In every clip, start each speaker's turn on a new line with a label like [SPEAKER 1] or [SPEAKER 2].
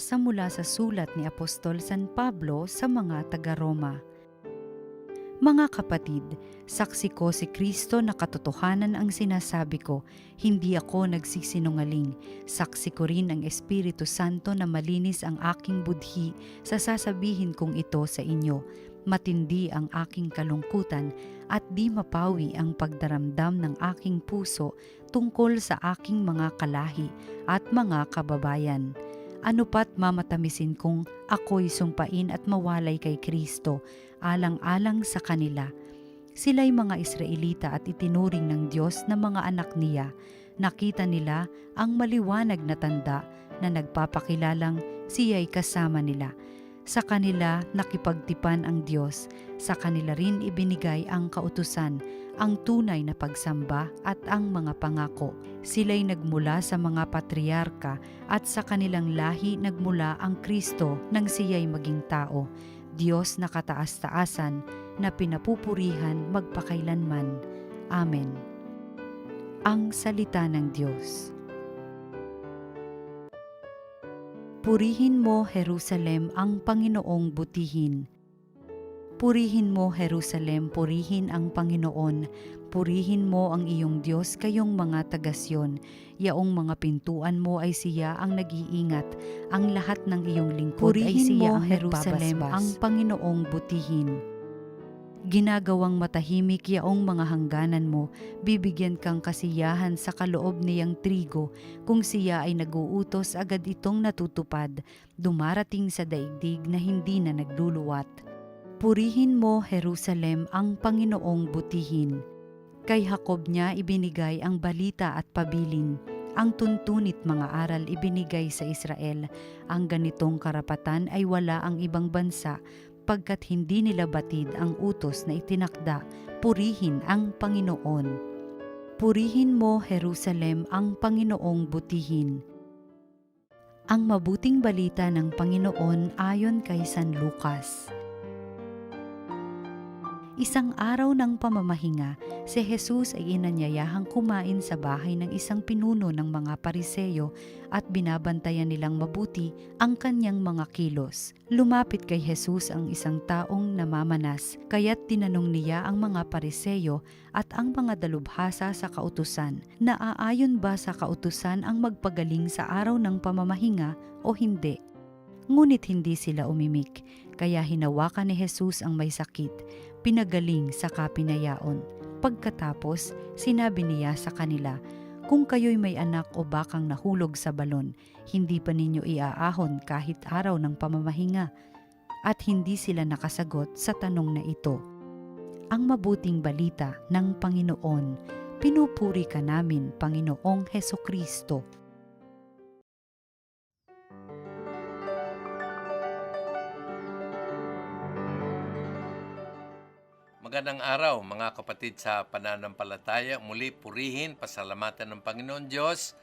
[SPEAKER 1] Pagbasa mula sa sulat ni Apostol San Pablo sa mga taga-Roma. Mga kapatid, saksi ko si Kristo na katotohanan ang sinasabi ko, hindi ako nagsisinungaling. Saksi ko rin ang Espiritu Santo na malinis ang aking budhi sa sasabihin kong ito sa inyo. Matindi ang aking kalungkutan at di mapawi ang pagdaramdam ng aking puso tungkol sa aking mga kalahi at mga kababayan. Ano pat mamatamisin kong ako'y sumpain at mawalay kay Kristo, alang-alang sa kanila. Sila'y mga Israelita at itinuring ng Diyos na mga anak niya. Nakita nila ang maliwanag na tanda na nagpapakilalang siya'y kasama nila. Sa kanila nakipagtipan ang Diyos, sa kanila rin ibinigay ang kautusan, ang tunay na pagsamba at ang mga pangako. Sila'y nagmula sa mga patriarka at sa kanilang lahi nagmula ang Kristo nang siya'y maging tao. Diyos na kataas-taasan na pinapupurihan magpakailanman. Amen. Ang salita ng Diyos. Purihin mo, Jerusalem, ang Panginoong butihin. Purihin mo, Jerusalem, purihin ang Panginoon. Purihin mo ang iyong Diyos, kayong mga taga-Siyon. Yaong mga pintuan mo ay siya ang nag-iingat. Ang lahat ng iyong lingkod ay siya ang Jerusalem, ang Panginoong butihin. Ginagawang matahimik yaong mga hangganan mo, bibigyan kang kasiyahan sa kaloob niyang trigo. Kung siya ay naguutos, agad itong natutupad, dumarating sa daigdig na hindi na nagluluwat. Purihin mo, Jerusalem, ang Panginoong butihin. Kay Jacob niya ibinigay ang balita at pabilin. Ang tuntunit mga aral ibinigay sa Israel. Ang ganitong karapatan ay wala ang ibang bansa, pagkat hindi nila batid ang utos na itinakda, purihin ang Panginoon. Purihin mo, Jerusalem, ang Panginoong butihin. Ang mabuting balita ng Panginoon ayon kay San Lucas. Isang araw ng pamamahinga, si Jesus ay inanyayahang kumain sa bahay ng isang pinuno ng mga Pariseyo at binabantayan nilang mabuti ang kanyang mga kilos. Lumapit kay Jesus ang isang taong namamanas, kaya't tinanong niya ang mga Pariseyo at ang mga dalubhasa sa kautusan, naaayon ba sa kautusan ang magpagaling sa araw ng pamamahinga o hindi? Ngunit hindi sila umimik, kaya hinawakan ni Jesus ang may sakit, pinagaling sa kapinayaon. Pagkatapos, sinabi niya sa kanila, kung kayo'y may anak o bakang nahulog sa balon, hindi pa ninyo iaahon kahit araw ng pamamahinga. At hindi sila nakasagot sa tanong na ito. Ang mabuting balita ng Panginoon, pinupuri ka namin, Panginoong Hesukristo.
[SPEAKER 2] Magandang araw mga kapatid sa pananampalataya. Muli purihin, pasalamatan ng Panginoon Diyos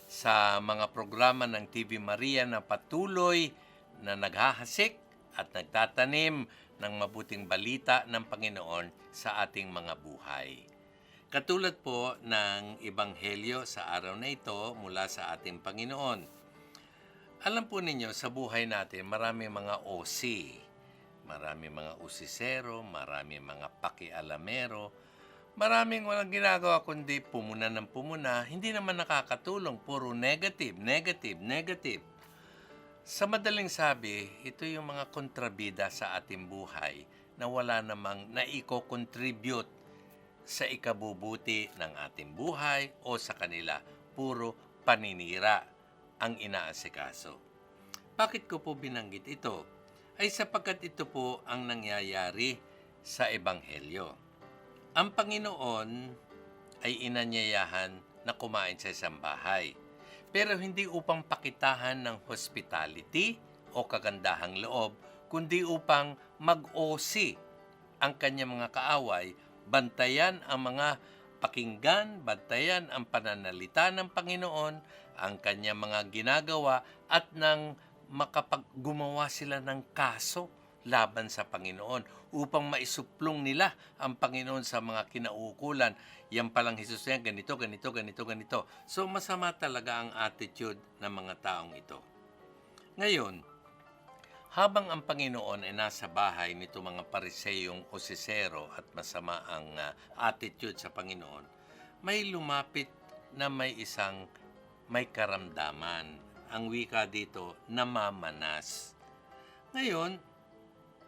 [SPEAKER 2] sa mga programa ng TV Maria na patuloy na naghahasik at nagtatanim ng mabuting balita ng Panginoon sa ating mga buhay. Katulad po ng Ebanghelyo sa araw na ito mula sa ating Panginoon. Alam po ninyo, sa buhay natin marami mga OC. Marami mga usisero, marami mga pakialamero, maraming walang ginagawa kundi pumuna ng pumuna, hindi naman nakakatulong, puro negative, negative, negative. Sa madaling sabi, ito yung mga kontrabida sa ating buhay na wala namang naiko-contribute sa ikabubuti ng ating buhay o sa kanila, puro paninira ang inaasikaso. Bakit ko po binanggit ito? Ay sapagkat ito po ang nangyayari sa Ebanghelyo. Ang Panginoon ay inanyayahan na kumain sa isang bahay, pero hindi upang pakitahan ng hospitality o kagandahang loob, kundi upang mag-OC ang kanyang mga kaaway, bantayan ang mga pakinggan, bantayan ang pananalita ng Panginoon, ang kanyang mga ginagawa at nang makapaggumawa sila ng kaso laban sa Panginoon upang maisuplong nila ang Panginoon sa mga kinauukulan. Yan palang Jesus yan, ganito, ganito, ganito, ganito. So masama talaga ang attitude ng mga taong ito. Ngayon, habang ang Panginoon ay nasa bahay nito mga pariseyong osisero at masama ang attitude sa Panginoon, may lumapit na may isang may karamdaman. Ang wika dito, namamanas. Ngayon,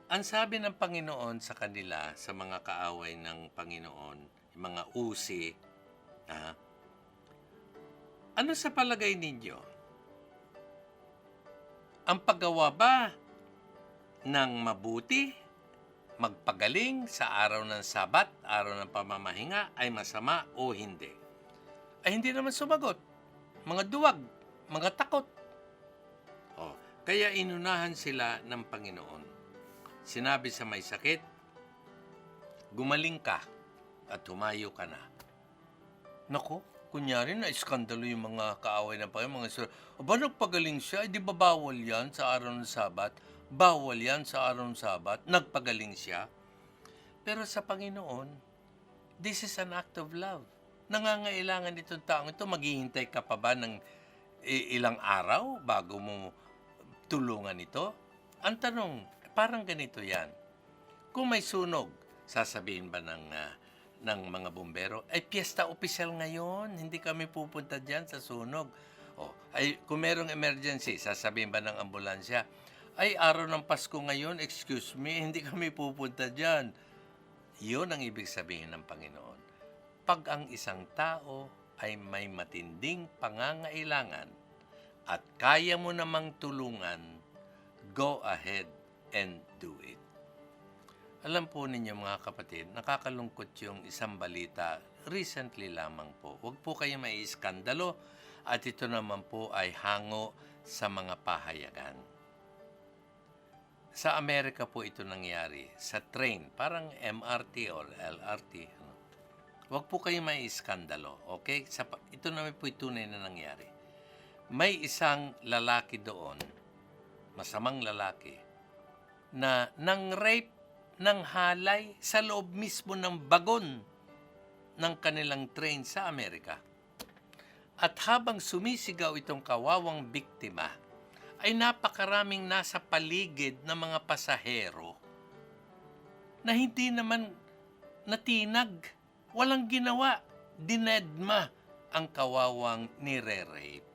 [SPEAKER 2] ang sabi ng Panginoon sa kanila, sa mga kaaway ng Panginoon, yung mga usi, ano sa palagay ninyo? Ang paggawa ba ng mabuti, magpagaling sa araw ng Sabat, araw ng pamamahinga, ay masama o hindi? Ay hindi naman sumagot. Mga duwag, mga takot. Kaya inunahan sila ng Panginoon. Sinabi sa may sakit, gumaling ka at humayo ka na. Nako, kunyari na iskandalo yung mga kaaway ng Panginoon. Aba, nagpagaling siya? Di ba bawal yan sa araw ng Sabat? Bawal yan sa araw ng Sabat? Nagpagaling siya? Pero sa Panginoon, this is an act of love. Nangangailangan itong taong ito, maghihintay ka pa ba ng ilang araw bago mo tulungan ito? Ang tanong, parang ganito yan. Kung may sunog, sasabihin ba ng mga bumbero, ay piyesta opisyal ngayon, hindi kami pupunta dyan sa sunog. Ay kung merong emergency, sasabihin ba ng ambulansya, ay araw ng Pasko ngayon, excuse me, hindi kami pupunta dyan. Yun ang ibig sabihin ng Panginoon. Pag ang isang tao ay may matinding pangangailangan at kaya mo namang tulungan, go ahead and do it. Alam po ninyo mga kapatid, nakakalungkot yung isang balita recently lamang po. Huwag po kayo maiiskandalo at ito naman po ay hango sa mga pahayagan. Sa Amerika po ito nangyari, sa train, parang MRT or LRT. Huwag po kayo maiiskandalo, okay? Ito naman po tunay na nangyari. May isang lalaki doon, masamang lalaki, na nang-rape ng halay sa loob mismo ng bagon ng kanilang train sa Amerika. At habang sumisigaw itong kawawang biktima, ay napakaraming nasa paligid ng mga pasahero na hindi naman natinag, walang ginawa, dinedma ang kawawang nire-rape.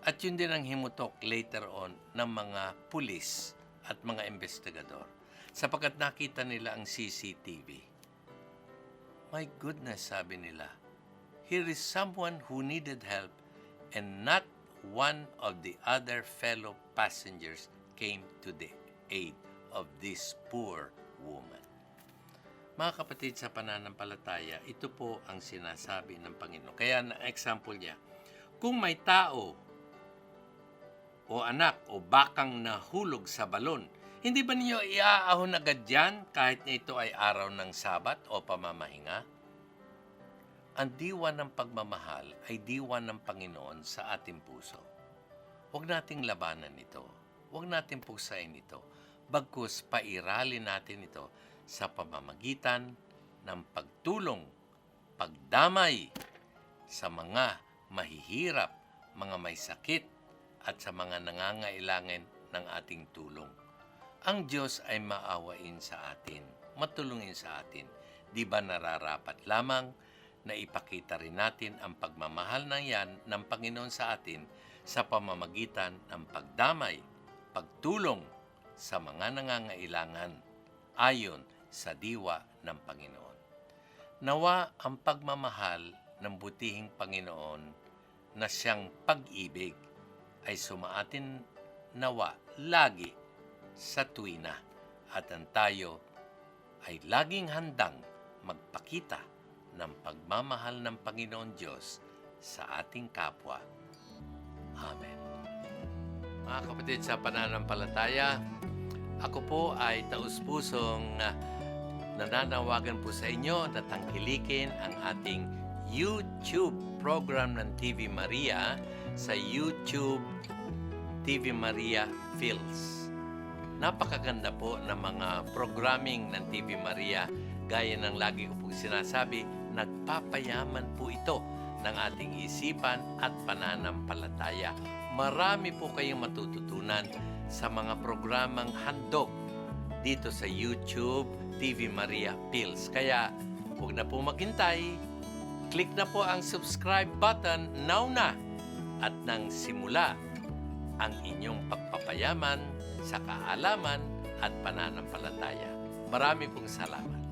[SPEAKER 2] At yun din ang himutok later on ng mga pulis at mga investigador sapagkat nakita nila ang CCTV. My goodness, sabi nila, here is someone who needed help and not one of the other fellow passengers came to the aid of this poor woman. Mga kapatid sa pananampalataya, ito po ang sinasabi ng Panginoon. Kaya na example niya, kung may tao o anak o bakang nahulog sa balon, hindi ba ninyo iaahon agad yan kahit na ito ay araw ng Sabat o pamamahinga? Ang diwa ng pagmamahal ay diwa ng Panginoon sa ating puso. Huwag nating labanan ito. Huwag nating puksain ito. Bagkus pairalin natin ito sa pamamagitan ng pagtulong, pagdamay sa mga mahihirap, mga may sakit, at sa mga nangangailangan ng ating tulong. Ang Diyos ay maawain sa atin, matulungin sa atin. Di ba nararapat lamang na ipakita rin natin ang pagmamahal na yan ng Panginoon sa atin sa pamamagitan ng pagdamay, pagtulong sa mga nangangailangan ayon sa diwa ng Panginoon. Nawa ang pagmamahal ng butihing Panginoon na siyang pag-ibig ay sumaatin nawa lagi sa tuwina at ang tayo ay laging handang magpakita ng pagmamahal ng Panginoon Diyos sa ating kapwa. Amen. Mga kapatid sa pananampalataya, ako po ay taus-pusong nananawagan po sa inyo na tangkilikin ang ating YouTube program ng TV Maria sa YouTube TV Maria Phils. Napakaganda po ng mga programming ng TV Maria. Gaya ng lagi ko po sinasabi, nagpapayaman po ito ng ating isipan at pananampalataya. marami po kayong matututunan sa mga programang handog dito sa YouTube TV Maria Pills. Kaya huwag na po maghintay, click na po ang subscribe button now na at nang simula ang inyong pagpapayaman sa kaalaman at pananampalataya. Marami pong salamat.